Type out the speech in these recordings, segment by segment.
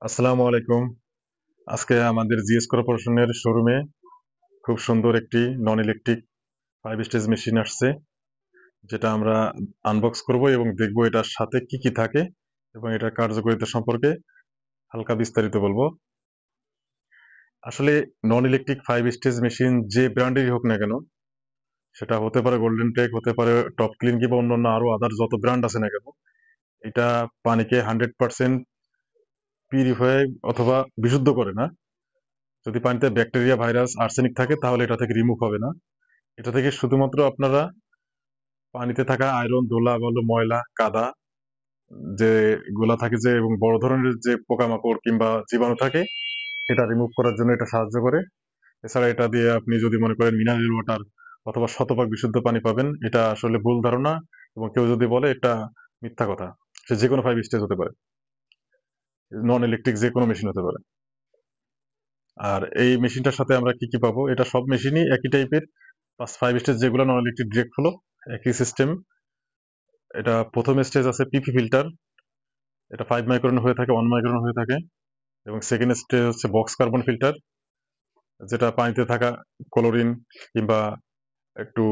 আসসালামু আলাইকুম। আজকে আমাদের জিএস কর্পোরেশনের শোরুমে খুব সুন্দর একটি নন ইলেকট্রিক 5 স্টেজ মেশিন আসছে, যেটা আমরা আনবক্স করব এবং দেখব এটার সাথে কি কি থাকে এবং এটার কার্যকারিতা সম্পর্কে হালকা বিস্তারিত বলবো। আসলে নন ইলেকট্রিক 5 স্টেজ মেশিন যে ব্র্যান্ডেরই হোক না কেন, সেটা হতে পারে গোল্ডেন টেক, হতে পারে টপ ক্লিন কিংবা অন্যান্য আরো আদার যত ব্র্যান্ড আছে না কেন, এটা পানিকে 100% পিউরিফাই অথবা বিশুদ্ধ করে না। যদি পানিতে ব্যাকটেরিয়া, ভাইরাস, আর্সেনিক থাকে তাহলে এটা থেকে রিমুভ হবে না। এটা থেকে শুধুমাত্র আপনারা পানিতে থাকা আয়রন, ধুলা, বালু, ময়লা, কাদা যে গুলা থাকে যে এবং বড় ধরনের যে পোকামাকড় কিংবা জীবাণু থাকে, এটা রিমুভ করার জন্য এটা সাহায্য করে। এছাড়া এটা দিয়ে আপনি যদি মনে করেন মিনারেল ওয়াটার অথবা শতভাগ বিশুদ্ধ পানি পাবেন, এটা আসলে ভুল ধারণা। এবং কেউ যদি বলে, এটা মিথ্যা কথা। সে যে কোনো 5 স্টেজ হতে পারে, নন ইলেকট্রিক যে কোনো মেশিন হতে পারে। আর এই মেশিনটার সাথে আমরা কি কি পাবো, এটা সব মেশিনই একই টাইপের। 5 স্টেজ যেগুলো নন ইলেকট্রিক ডিরেক্ট ফ্লো, একই সিস্টেম। এটা প্রথম স্টেজ আছে পিপি ফিল্টার, এটা 5 মাইক্রন হয়ে থাকে, 1 মাইক্রন হয়ে থাকে। এবং সেকেন্ড স্টেজ হচ্ছে বক্স কার্বন ফিল্টার, যেটা পানিতে থাকা ক্লোরিন কিংবা একটু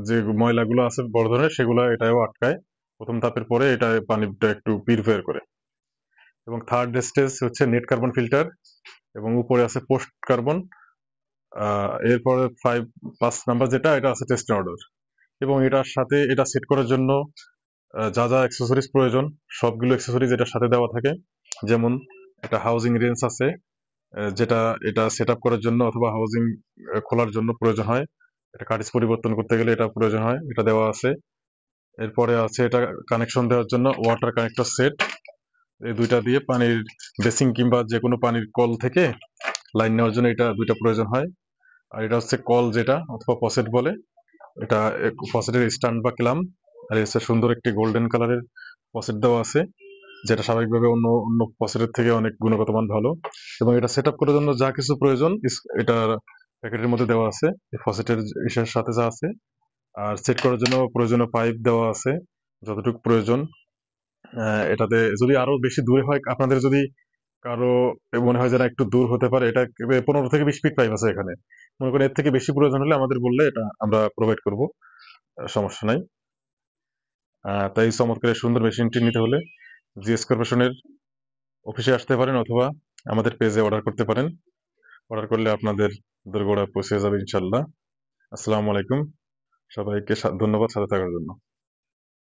যে ময়লাগুলো আছে বড় ধরনের, সেগুলো এটাও আটকায়। প্রথম ধাপের পরে এটা পানিটা একটু পিউরিফাই করে। এবং থার্ড স্টেজ হচ্ছে নেট কার্বন ফিল্টার, এবং উপরে আছে পোস্ট কার্বন। এরপরে 5 নাম্বার যেটা, এটা আছে টেস্ট অর্ডার। এবং এটার সাথে এটা সেট করার জন্য যা যা অ্যাক্সেসরিজ প্রয়োজন, সবগুলো অ্যাক্সেসরিজ এটার সাথে দেওয়া থাকে। যেমন একটা হাউজিং রেঞ্জ আছে, যেটা এটা সেট আপ করার জন্য অথবা হাউজিং খোলার জন্য প্রয়োজন হয়। এটা কার্টিজ পরিবর্তন করতে গেলে এটা প্রয়োজন হয়, এটা দেওয়া আছে। এরপরে আছে এটা কানেকশন দেওয়ার জন্য ওয়াটার কানেক্টর সেট। এই দুইটা দিয়ে পানির বেসিং কিংবা যে কোনো পানির কল থেকে লাইন নেওয়ার জন্য এটা দুইটা প্রয়োজন হয়। আর এটা হচ্ছে কল যেটা, অথবা পসেট বলে। এটা পসেটের স্ট্যান্ড বা ক্লাম। আর এর হচ্ছে সুন্দর একটি গোল্ডেন কালারের পসেট দেওয়া আছে, যেটা স্বাভাবিকভাবে অন্য অন্য ফসেটের থেকে অনেক গুণগত মান ভালো। এবং এটা সেট আপ করার জন্য যা কিছু প্রয়োজন এটা প্যাকেটের মধ্যে দেওয়া আছে, এই ফসেটের ইসের সাথে যা আছে। আর সেট করার জন্য প্রয়োজনীয় পাইপ দেওয়া আছে যতটুকু প্রয়োজন। এটাতে যদি আরো বেশি দূরে হয়, আপনাদের যদি কারো মনে হয় যে না একটু দূর হতে পারে, এটা 15 থেকে 20 ফিট পাইপ আছে এখানে। মনে করেন এর থেকে বেশি প্রয়োজন হলে আমাদের বললে এটা আমরা প্রোভাইড করব, সমস্যা নাই। তাই চমৎকার এই সুন্দর মেশিনটি নিতে হলে জিএস কর্পোরেশনের অফিসে আসতে পারেন, অথবা আমাদের পেজে অর্ডার করতে পারেন। অর্ডার করলে আপনাদের দোরগোড়ায় পৌঁছে যাবে ইনশাল্লাহ। আসসালামু আলাইকুম। সবাইকে ধন্যবাদ সাথে থাকার জন্য।